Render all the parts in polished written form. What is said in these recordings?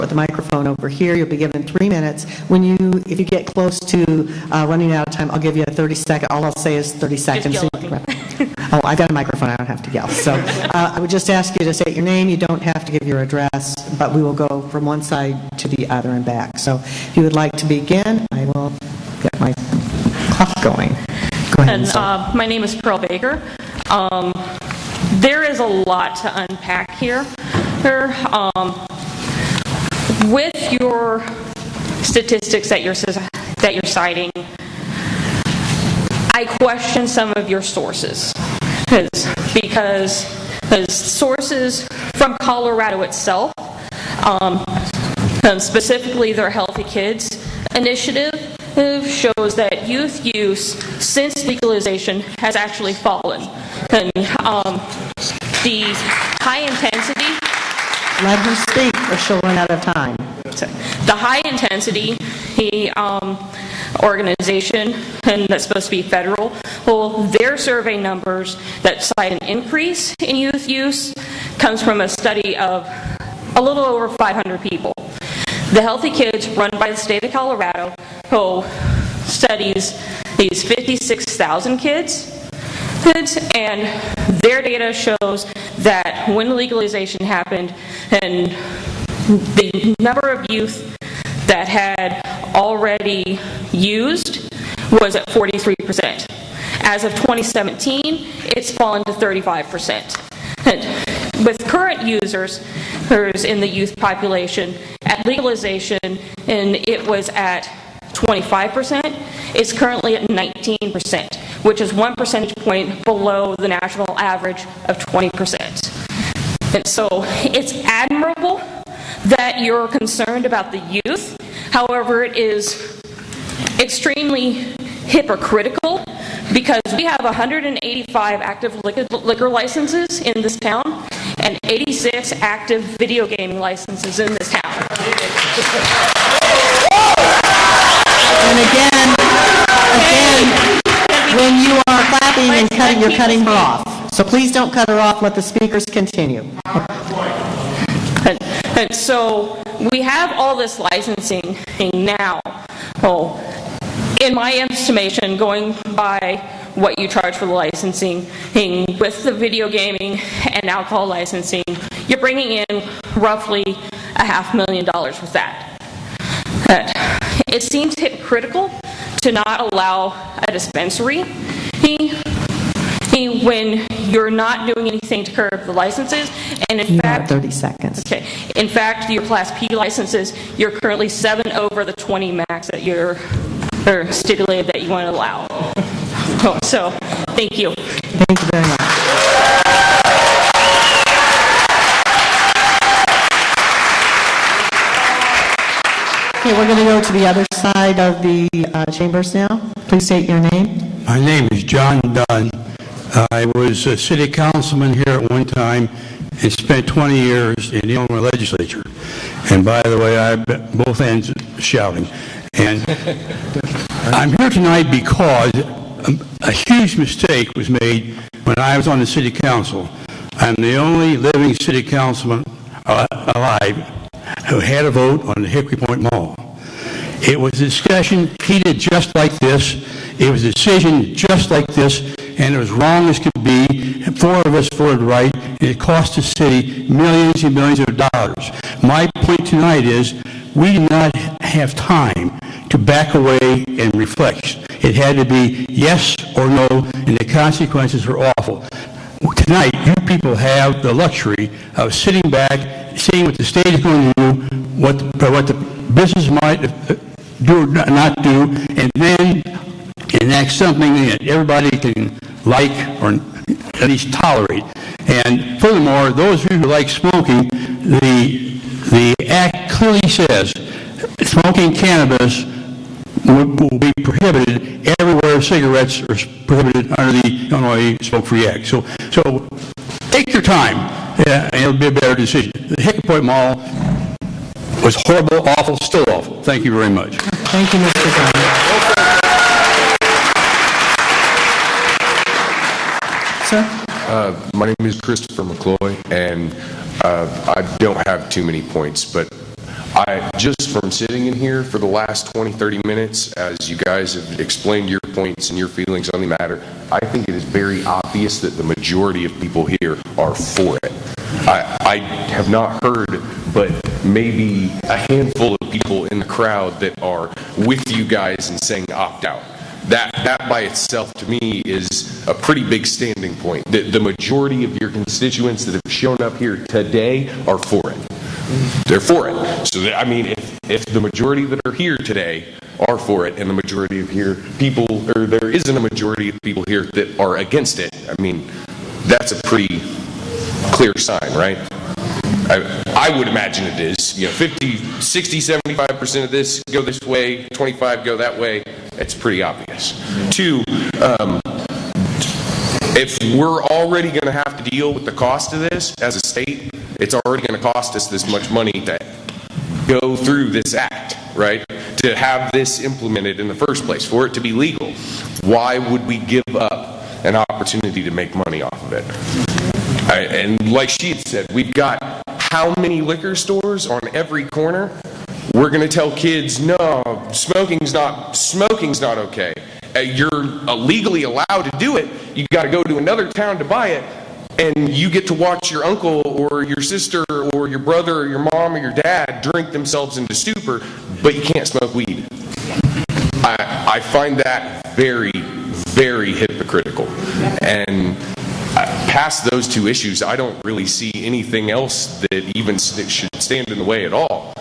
with the microphone over here. You'll be given 3 minutes. If you get close to running out of time, I'll give you a 30-second. All I'll say is 30 seconds. Oh, I got a microphone. I don't have to yell. So I would just ask you to state your name. You don't have to give your address, but we will go from one side to the other and back. So if you would like to begin, I will get my clock going. Go ahead. And my name is Pearl Baker. There is a lot to unpack here. With your statistics that you're citing, I question some of your sources because sources from Colorado itself, specifically their Healthy Kids initiative, shows that youth use since legalization has actually fallen. And the high intensity... Let her speak or she'll run out of time. The high intensity organization, and that's supposed to be federal, well, their survey numbers that cite an increase in youth use comes from a study of a little over 500 people. The Healthy Kids, run by the state of Colorado, studies these 56,000 kids, and their data shows that when legalization happened, and the number of youth that had already used was at 43%. As of 2017, it's fallen to 35%. And with current users in the youth population, at legalization, and it was at 25%, it's currently at 19%, which is 1 percentage point below the national average of 20%. And so it's admirable that you're concerned about the youth. However, it is extremely hypocritical because we have 185 active liquor licenses in this town and 86 active video gaming licenses in this town. And again, when you are clapping and cutting, you're cutting her off. So please don't cut her off. Let the speakers continue. And so we have all this licensing now. Well, in my estimation, going by what you charge for the licensing, with the video gaming and alcohol licensing, you're bringing in roughly $500,000 with that. It seems hypocritical to not allow a dispensary when you're not doing anything to curb the licenses. And in fact, 30 seconds. Okay. In fact, your Class P licenses, you're currently 7 over the 20 max that you're stipulated that you want to allow. So, thank you. Thank you very much. Okay, we're going to go to the other side of the chambers now. Please state your name. My name is John Dunn. I was a city councilman here at one time and spent 20 years in the Illinois legislature. And by the way, I'm both ends shouting. And I'm here tonight because a huge mistake was made when I was on the city council. I'm the only living city councilman alive who had a vote on the Hickory Point Mall. It was a discussion heated just like this. It was a decision just like this, and it was wrong as could be. 4 of us voted right, and it cost the city millions and millions of dollars. My point tonight is we do not have time to back away and reflect. It had to be yes or no, and the consequences are awful. Tonight, you people have the luxury of sitting back, seeing what the state is going to do, what the business might do or not do, and then enact something that everybody can like or at least tolerate. And furthermore, those of you who like smoking, the act clearly says smoking cannabis will be prohibited everywhere cigarettes are prohibited under the Illinois Smoke-Free Act. So take your time, and it'll be a better decision. The Hickory Point Mall was horrible, awful, still awful. Thank you very much. Thank you, Mr. Dunn. Sir? My name is Christopher McCloy, and I don't have too many points, but Just from sitting in here for the last 20, 30 minutes, as you guys have explained your points and your feelings on the matter, I think it is very obvious that the majority of people here are for it. I have not heard but maybe a handful of people in the crowd that are with you guys and saying opt out. That by itself to me is a pretty big standing point. The majority of your constituents that have shown up here today are for it. They're for it. So, I mean, if the majority that are here today are for it, and the majority of here people, or there isn't a majority of people here that are against it, I mean, that's a pretty clear sign, right? I would imagine it is. 50, 60, 75% of this go this way, 25 go that way. It's pretty obvious. Two, if we're already going to have to deal with the cost of this as a state, it's already going to cost us this much money to go through this act, right? To have this implemented in the first place, for it to be legal. Why would we give up an opportunity to make money off of it? And like she had said, we've got how many liquor stores on every corner? We're going to tell kids, no, smoking's not okay. You're legally allowed to do it. You got to go to another town to buy it, and you get to watch your uncle or your sister or your brother or your mom or your dad drink themselves into stupor, but you can't smoke weed. I find that very, very hypocritical. And past those two issues, I don't really see anything else that even should stand in the way at all.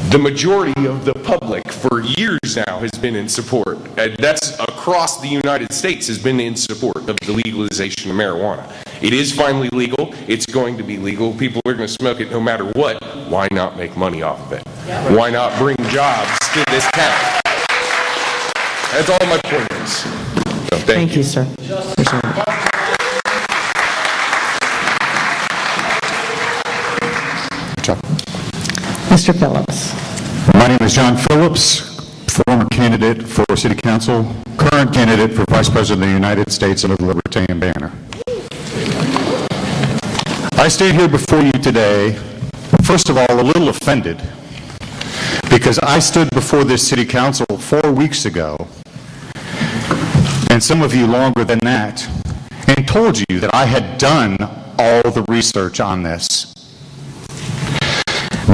The majority of the public for years now has been in support, and that's across the United States, has been in support of the legalization of marijuana. It is finally legal. It's going to be legal. People are going to smoke it no matter what. Why not make money off of it? Why not bring jobs to this town? That's all my point is. So thank you, sir. Appreciate it. Mr. Phillips. My name is John Phillips, former candidate for City Council, current candidate for Vice President of the United States under the Libertarian banner. I stand here before you today, first of all, a little offended, because I stood before this City Council 4 weeks ago, and some of you longer than that, and told you that I had done all the research on this.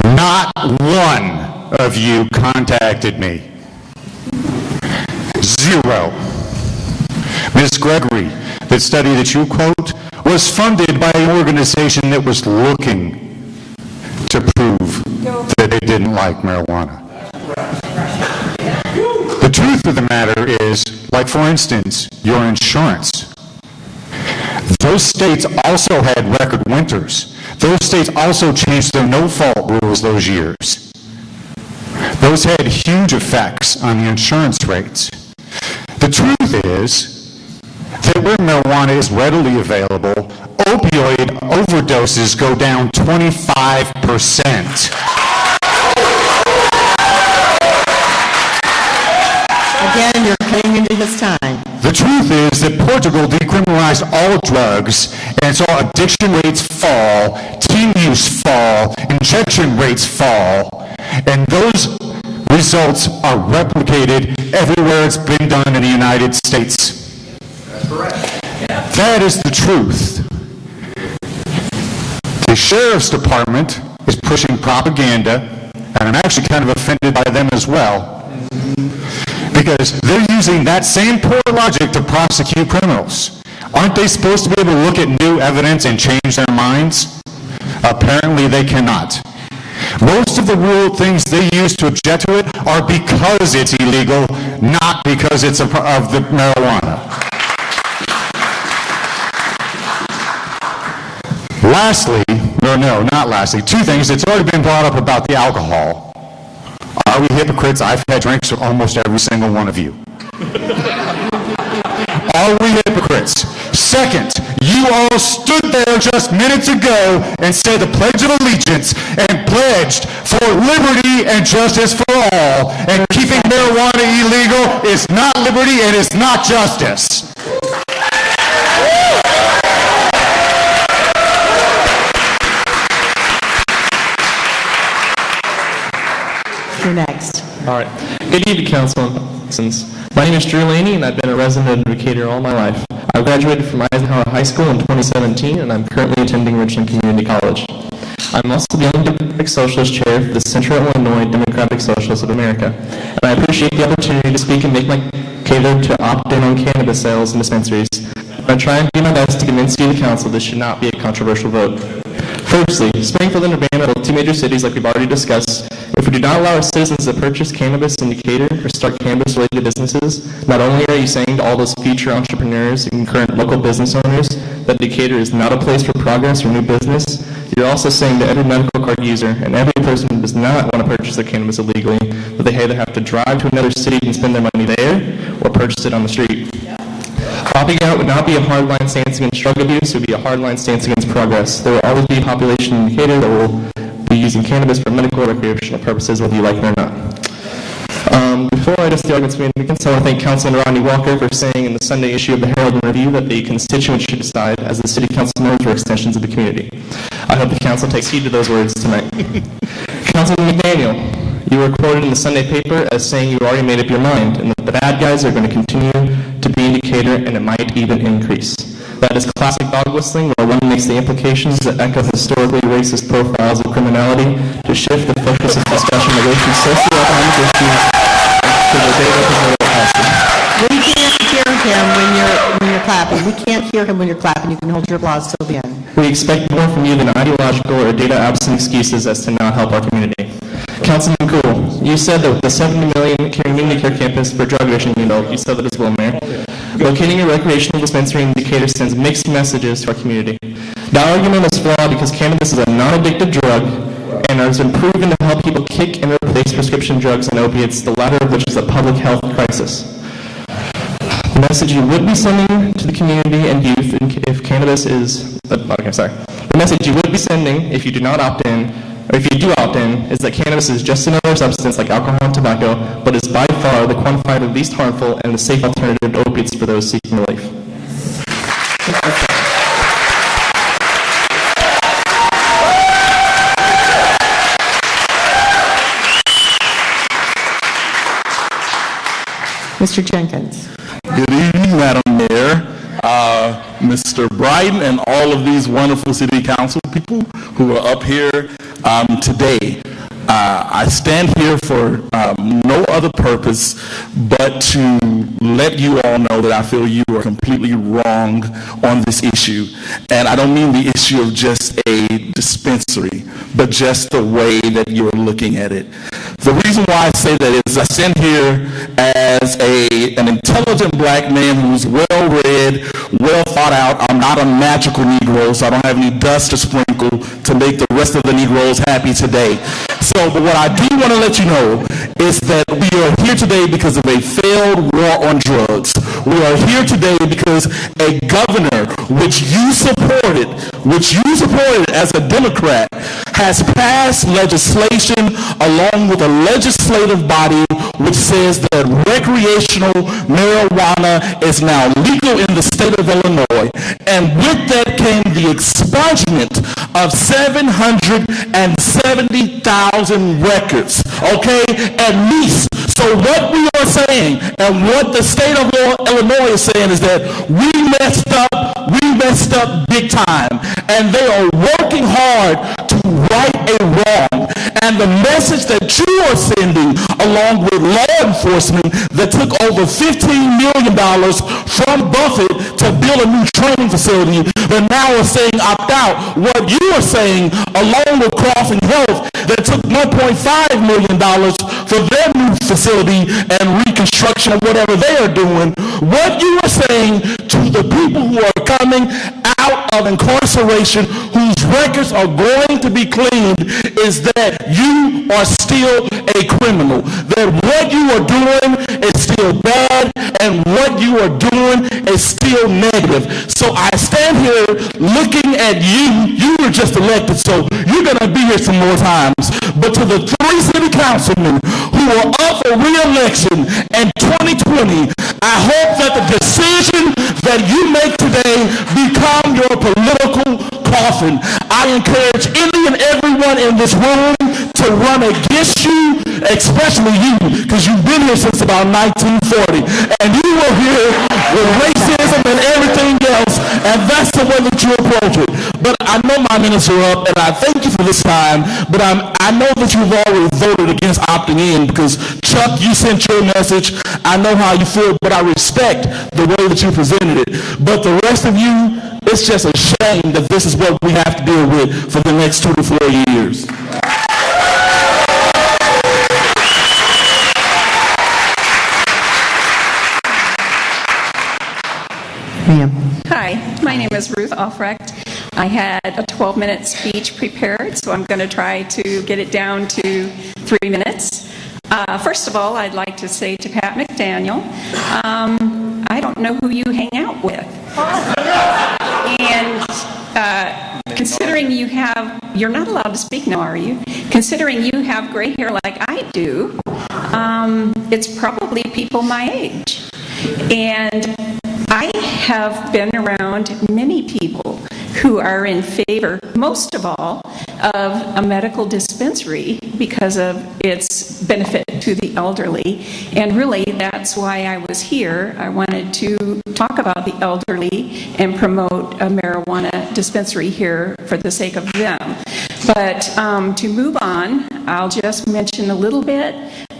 Not one of you contacted me. Zero. Ms. Gregory, the study that you quote was funded by an organization that was looking to prove that they didn't like marijuana. The truth of the matter is, like for instance, your insurance. Those states also had record winters. Those states also changed their no-fault rules those years. Those had huge effects on the insurance rates. The truth is that where marijuana is readily available, opioid overdoses go down 25%. Again, you're cutting into his time. The truth is that Portugal decriminalized all drugs and saw addiction rates fall, teen use fall, injection rates fall, and those results are replicated everywhere it's been done in the United States. That's correct. That is the truth. The Sheriff's Department is pushing propaganda, and I'm actually kind of offended by them as well, because they're using that same poor logic to prosecute criminals. Aren't they supposed to be able to look at new evidence and change their minds? Apparently they cannot. Most of the rule things they use to object to it are because it's illegal, not because it's of the marijuana. Lastly, not lastly, two things. It's already been brought up about the alcohol. Are we hypocrites? I've had drinks with almost every single one of you. Are we hypocrites? Second, you all stood there just minutes ago and said the Pledge of Allegiance and pledged for liberty and justice for all. And keeping marijuana illegal is not liberty and is not justice. You're next. All right. Good evening, Councilman. My name is Drew Laney, and I've been a resident of Decatur all my life. I graduated from Eisenhower High School in 2017, and I'm currently attending Richland Community College. I'm also the only Democratic Socialist chair for the Central Illinois Democratic Socialists of America, and I appreciate the opportunity to speak and make my case to opt in on cannabis sales and dispensaries. I try and do my best to convince you, the council, this should not be a controversial vote. Firstly, Springfield and Urbana are both two major cities like we've already discussed. If we do not allow our citizens to purchase cannabis in Decatur or start cannabis-related businesses, not only are you saying to all those future entrepreneurs and current local business owners that Decatur is not a place for progress or new business, you're also saying to every medical card user and every person who does not want to purchase their cannabis illegally that they either have to drive to another city and spend their money there or purchase it on the street. Opting out would not be a hardline stance against drug abuse, it would be a hardline stance against progress. There will always be a population in Decatur that will be using cannabis for medical or recreational purposes, whether you like it or not. Before I discuss the arguments made against, I want to thank Councilman Rodney Walker for saying in the Sunday issue of the Herald and Review that the constituents should decide, as the city council members are extensions of the community. I hope the council takes heed to those words tonight. Councilman McDaniel, you were quoted in the Sunday paper as saying you already made up your mind and that the bad guys are going to continue to be in Decatur and it might even increase. That is classic dog whistling, where one makes the implications that echo historically racist profiles of criminality to shift the focus of discussion away from socioeconomic issues to the data presented at We can't hear him when you're clapping. We can't hear him when you're clapping. You can hold your applause till the end. We expect more from you than ideological or data-absent excuses as to not help our community. Councilman Cool, you said that with the $70 million community care campus for drug addiction, you said that as well, Mayor. Locating a recreational dispensary in Decatur sends mixed messages to our community. That argument is flawed because cannabis is a non-addictive drug and has been proven to help people kick and replace prescription drugs and opiates, the latter of which is a public health crisis. The message you would be sending to the community and youth if cannabis is, the message you would be sending if you do not opt in, or if you do opt in, is that cannabis is just another substance like alcohol and tobacco, but is by far the quantified least harmful and the safe alternative to opiates for those seeking relief. Mr. Jenkins. Good evening, Madam Mayor, Mr. Bryden, and all of these wonderful city council people who are up here today. I stand here for no other purpose but to let you all know that I feel you are completely wrong on this issue. And I don't mean the issue of just a dispensary, but just the way that you're looking at it. The reason why I say that is I stand here as an intelligent black man who's well-read, well thought out. I'm not a magical Negro, so I don't have any dust to sprinkle to make the rest of the Negroes happy today. So, but what I do want to let you know is that we are here today because of a failed war on drugs. We are here today because a governor, which you supported as a Democrat, has passed legislation along with a legislative body which says that recreational marijuana is now legal in the state of Illinois. And with that came the expungement of 770,000 records, okay, at least. So what we are saying and what the state of Illinois is saying is that we messed up big time, and they are working hard to right a wrong. And the message that you are sending, along with law enforcement that took over $15 million from Buffett to build a new training facility, but now are saying opt out. What you are saying, along with Crossing Health, that took $1.5 million for their new facility and reconstruction of whatever they are doing, what you are saying to the people who are coming out of incarceration, whose records are going to be cleaned, is that you are still a criminal. That what you are doing is still bad, and what you are doing is still negative. So I stand here looking at you. You were just elected, so you're going to be here some more times. But to the 3 city councilmen who are up for re-election in 2020, I hope that the decision that you make today become your political coffin. I encourage any and everyone in this room to run against you. especially you, because you've been here since about 1940, and you were here with racism and everything else, and that's the way that you approach it. But I know my minutes are up, and I thank you for this time, but I know that you've already voted against opting in, because Chuck, you sent your message. I know how you feel, but I respect the way that you presented it. But the rest of you, it's just a shame that this is what we have to deal with for the next 2 to 4 years. Ma'am. Hi, my name is Ruth Alfrecht. I had a 12-minute speech prepared, so I'm going to try to get it down to 3 minutes. First of all, I'd like to say to Pat McDaniel, I don't know who you hang out with. And considering you're not allowed to speak now, are you? Considering you have gray hair like I do, it's probably people my age. And I have been around many people who are in favor, most of all, of a medical dispensary because of its benefit to the elderly. And really, that's why I was here. I wanted to talk about the elderly and promote a marijuana dispensary here for the sake of them. But to move on, I'll just mention a little bit.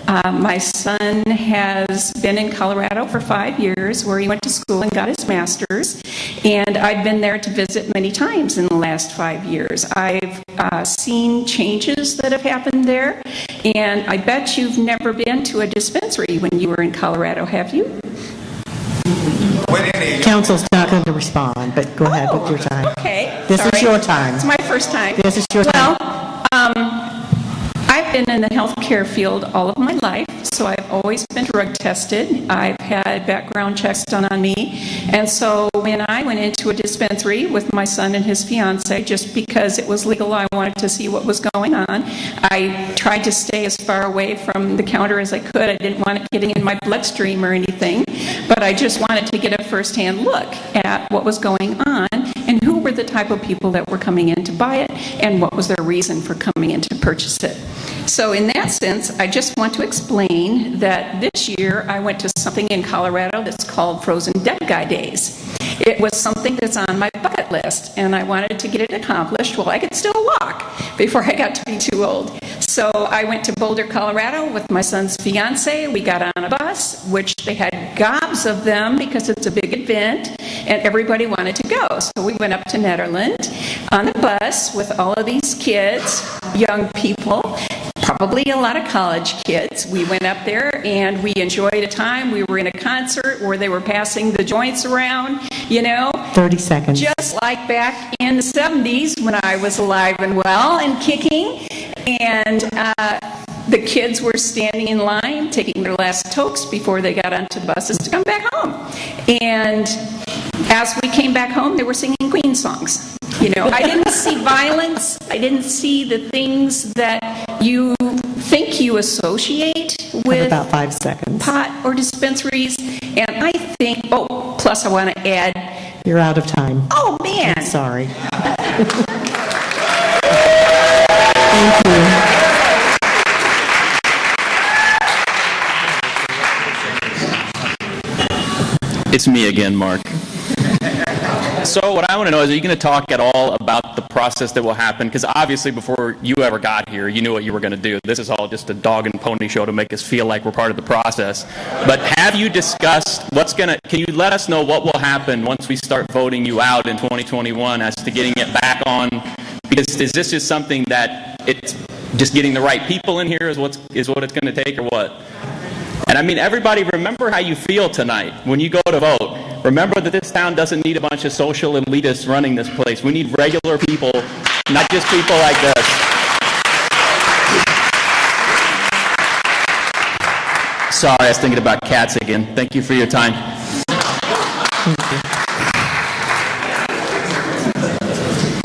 My son has been in Colorado for 5 years, where he went to school and got his master's, and I've been there to visit many times in the last 5 years. I've seen changes that have happened there, and I bet you've never been to a dispensary when you were in Colorado, have you? Council's not going to respond, but go ahead with your time. Okay. This is your time. It's my first time. This is your time. I've been in the healthcare field all of my life, so I've always been drug tested. I've had background checks done on me. And so when I went into a dispensary with my son and his fiance, just because it was legal, I wanted to see what was going on. I tried to stay as far away from the counter as I could. I didn't want it getting in my bloodstream or anything, but I just wanted to get a first-hand look at what was going on and who were the type of people that were coming in to buy it and what was their reason for coming in to purchase it. So in that sense, I just want to explain that this year I went to something in Colorado that's called Frozen Dead Guy Days. It was something that's on my bucket list, and I wanted to get it accomplished while I could still walk before I got to be too old. So I went to Boulder, Colorado with my son's fiance. We got on a bus, which they had gobs of them because it's a big event, and everybody wanted to go. So we went up to Nederland on the bus with all of these kids, young people, probably a lot of college kids. We went up there and we enjoyed a time. We were in a concert where they were passing the joints around, 30 seconds. just like back in the 70s when I was alive and well and kicking. And the kids were standing in line, taking their last tokes before they got onto the buses to come back home. And as we came back home, they were singing Queen songs. I didn't see violence. I didn't see the things that you think you associate with about 5 seconds. pot or dispensaries. And I think, plus I want to add, You're out of time. oh man, I'm sorry. Thank you. It's me again, Mark. So what I want to know is, are you going to talk at all about the process that will happen? Because obviously before you ever got here, you knew what you were going to do. This is all just a dog and pony show to make us feel like we're part of the process. But have you discussed can you let us know what will happen once we start voting you out in 2021 as to getting it back on? Because is this just something that it's just getting the right people in here is what it's going to take, or what? And I mean, everybody, remember how you feel tonight when you go to vote. Remember that this town doesn't need a bunch of social elitists running this place. We need regular people, not just people like this. Sorry, I was thinking about cats again. Thank you for your time.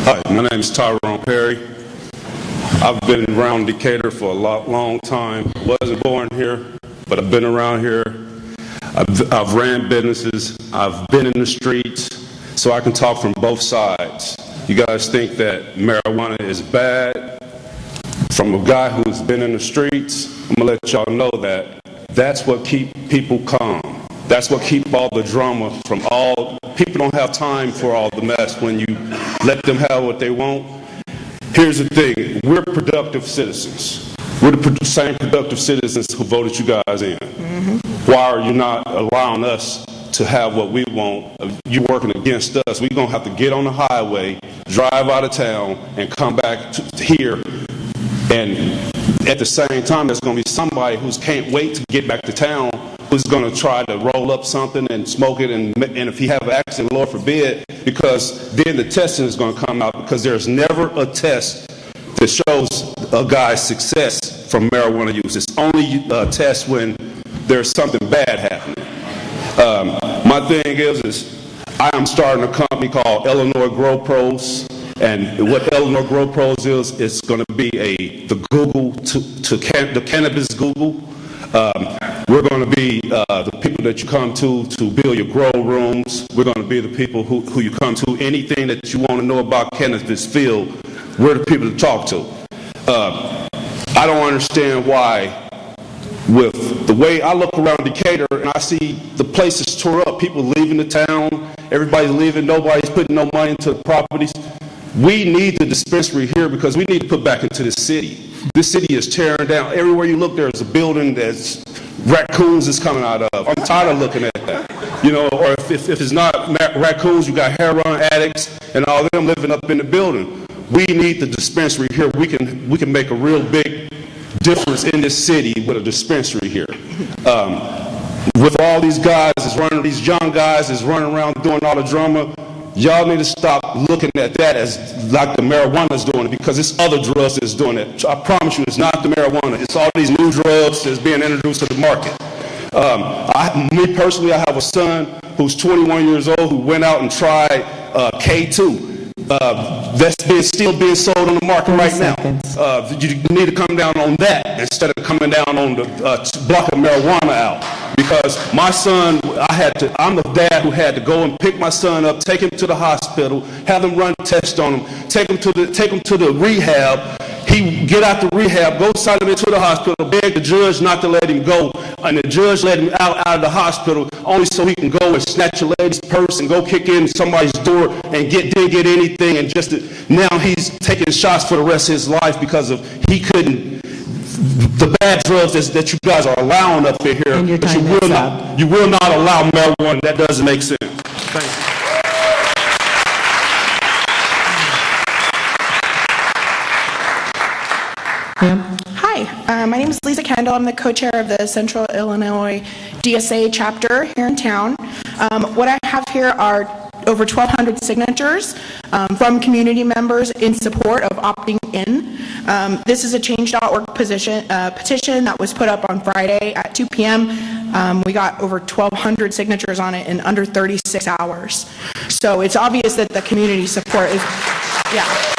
Hi, my name is Tyrone Perry. I've been around Decatur for a long time. Wasn't born here, but I've been around here. I've ran businesses. I've been in the streets, so I can talk from both sides. You guys think that marijuana is bad? from a guy who's been in the streets, I'm going to let y'all know that that's what keep people calm. That's what keep all the drama from all. People don't have time for all the mess when you let them have what they want. Here's the thing. We're productive citizens. We're the same productive citizens who voted you guys in. Why are you not allowing us to have what we want? You're working against us. We're going to have to get on the highway, drive out of town, and come back to here. And at the same time, there's going to be somebody who can't wait to get back to town, who's going to try to roll up something and smoke it, and if he have an accident, Lord forbid, because then the testing is going to come out, because there's never a test that shows a guy's success from marijuana use. It's only a test when there's something bad happening. My thing is I am starting a company called Illinois Grow Pros. And what Illinois Grow Pros is, it's going to be the Google the cannabis Google. We're going to be the people that you come to build your grow rooms. We're going to be the people who you come to. Anything that you want to know about cannabis field, we're the people to talk to. I don't understand why, with the way I look around Decatur and I see the places tore up, people leaving the town, everybody's leaving, nobody's putting no money into the properties. We need the dispensary here because we need to put back into the city. This city is tearing down. Everywhere you look, there's a building that's raccoons is coming out of. I'm tired of looking at that. You know, or if it's not raccoons, you got heroin addicts and all them living up in the building. We need the dispensary here. We can make a real big difference in this city with a dispensary here. With all these guys these young guys is running around doing all the drama. Y'all need to stop looking at that as like the marijuana is doing it, because it's other drugs that's doing it. I promise you, it's not the marijuana. It's all these new drugs that's being introduced to the market. Me personally, I have a son who's 21 years old who went out and tried K2. That's still being sold on the market right now. You need to come down on that instead of coming down on the blocking marijuana out. Because my son, I'm the dad who had to go and pick my son up, take him to the hospital, have them run tests on him, take him to the rehab. He get out the rehab, go sign him into the hospital, beg the judge not to let him go, and the judge let him out of the hospital only so he can go and snatch a lady's purse and go kick in somebody's door and didn't get anything, and now he's taking shots for the rest of his life because he couldn't. The bad drugs that you guys are allowing up in here, but you will not allow marijuana. That doesn't make sense. Thank Yeah. Hi, my name is Lisa Kendall. I'm the co-chair of the Central Illinois DSA chapter here in town. What I have here are over 1,200 signatures from community members in support of opting in. This is a change.org petition that was put up on Friday at 2 p.m. We got over 1,200 signatures on it in under 36 hours. So it's obvious that the community support is, yeah.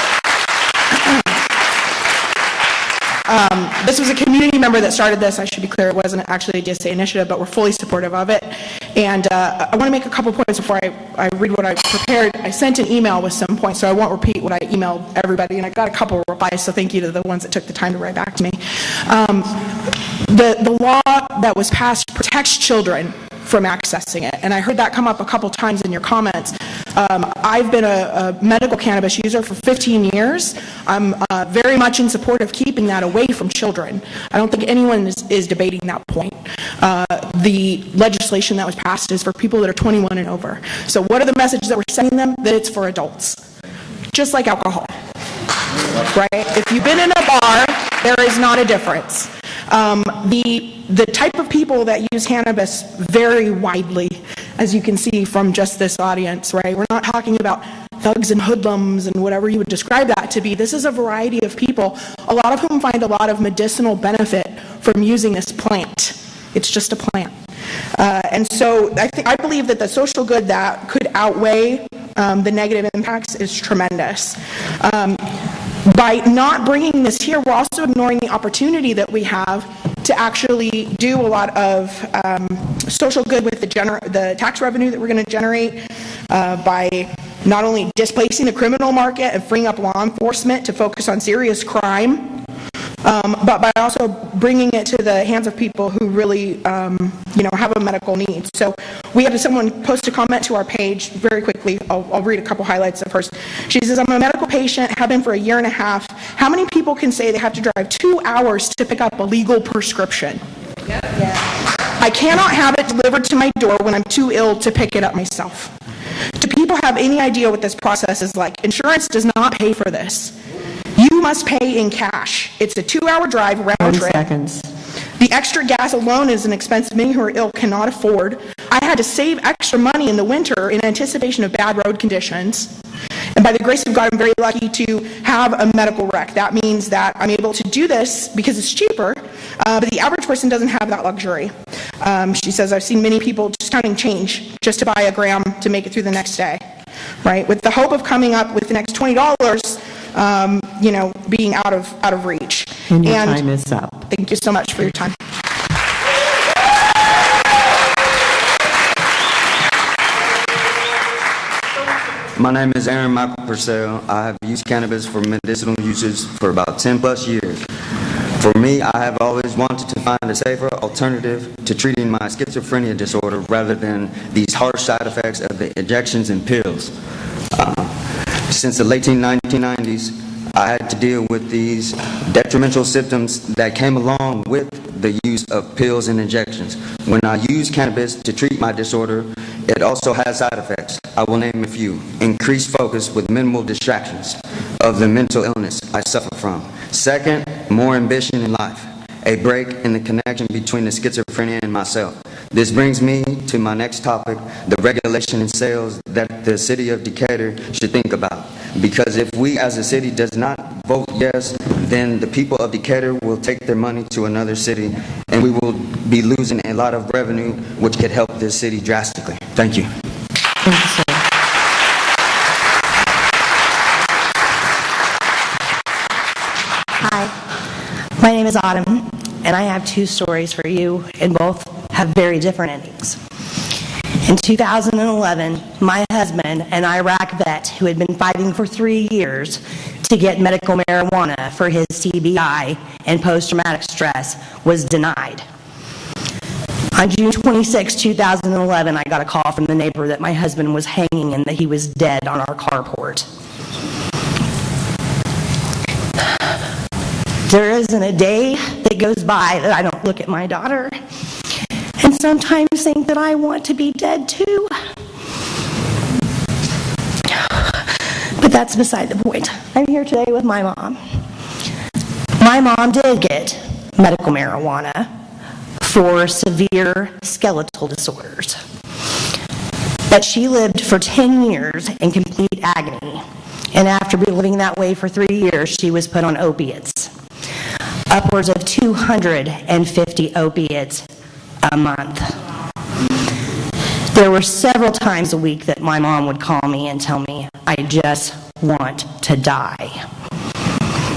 This was a community member that started this. I should be clear, it wasn't actually a DSA initiative, but we're fully supportive of it. And I want to make a couple points before I read what I prepared. I sent an email with some points, so I won't repeat what I emailed everybody, and I got a couple of replies, so thank you to the ones that took the time to write back to me. The law that was passed protects children from accessing it, and I heard that come up a couple times in your comments. I've been a medical cannabis user for 15 years. I'm very much in support of keeping that away from children. I don't think anyone is debating that point. The legislation that was passed is for people that are 21 and over. So what are the messages that we're sending them? That it's for adults, just like alcohol, right? If you've been in a bar, there is not a difference. The type of people that use cannabis vary widely, as you can see from just this audience, right? We're not talking about thugs and hoodlums and whatever you would describe that to be. This is a variety of people, a lot of whom find a lot of medicinal benefit from using this plant. It's just a plant. And so I believe that the social good that could outweigh the negative impacts is tremendous. By not bringing this here, we're also ignoring the opportunity that we have to actually do a lot of social good with the tax revenue that we're going to generate by not only displacing the criminal market and freeing up law enforcement to focus on serious crime, but by also bringing it to the hands of people who really, have a medical need. So we had someone post a comment to our page very quickly. I'll read a couple highlights of hers. She says, I'm a medical patient, have been for a year and a half. How many people can say they have to drive 2 hours to pick up a legal prescription? I cannot have it delivered to my door when I'm too ill to pick it up myself. Do people have any idea what this process is like? Insurance does not pay for this. You must pay in cash. It's a 2-hour drive round 30 trip. seconds. The extra gas alone is an expense many who are ill cannot afford. I had to save extra money in the winter in anticipation of bad road conditions. And by the grace of God, I'm very lucky to have a medical wreck. That means that I'm able to do this because it's cheaper, but the average person doesn't have that luxury. She says, I've seen many people just counting change just to buy a gram to make it through the next day, right? With the hope of coming up with the next $20, being out of reach. And your time is up. Thank you so much for your time. My name is Aaron Michael Purcell. I have used cannabis for medicinal uses for about 10 plus years. For me, I have always wanted to find a safer alternative to treating my schizophrenia disorder rather than these harsh side effects of the injections and pills. Since the late 1990s, I had to deal with these detrimental symptoms that came along with the use of pills and injections. When I use cannabis to treat my disorder, it also has side effects. I will name a few. Increased focus with minimal distractions of the mental illness I suffer from. Second, more ambition in life. A break in the connection between the schizophrenia and myself. This brings me to my next topic, the regulation in sales that the city of Decatur should think about. Because if we as a city does not vote yes, then the people of Decatur will take their money to another city and we will be losing a lot of revenue which could help this city drastically. Thank you. Thank you, sir. Hi, my name is Autumn, and I have 2 stories for you, and both have very different endings. In 2011, my husband, an Iraq vet who had been fighting for 3 years to get medical marijuana for his TBI and post-traumatic stress, was denied. On June 26, 2011, I got a call from the neighbor that my husband was hanging and that he was dead on our carport. There isn't a day that goes by that I don't look at my daughter and sometimes think that I want to be dead too. But that's beside the point. I'm here today with my mom. My mom did get medical marijuana for severe skeletal disorders. But she lived for 10 years in complete agony. And after living that way for 3 years, she was put on opiates. Upwards of 250 opiates a month. There were several times a week that my mom would call me and tell me, I just want to die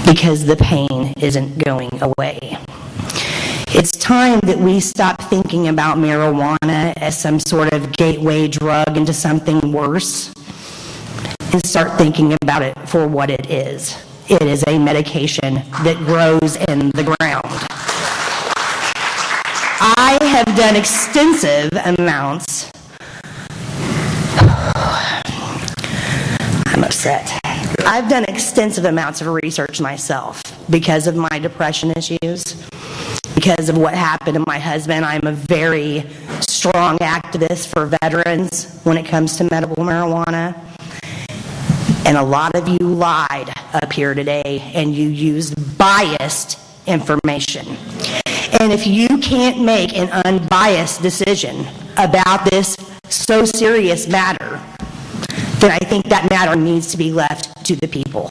because the pain isn't going away. It's time that we stop thinking about marijuana as some sort of gateway drug into something worse and start thinking about it for what it is. It is a medication that grows in the ground. I have done extensive amounts. I'm upset. I've done extensive amounts of research myself because of my depression issues, because of what happened to my husband. I'm a very strong activist for veterans when it comes to medical marijuana. And a lot of you lied up here today and you used biased information. And if you can't make an unbiased decision about this so serious matter, then I think that matter needs to be left to the people.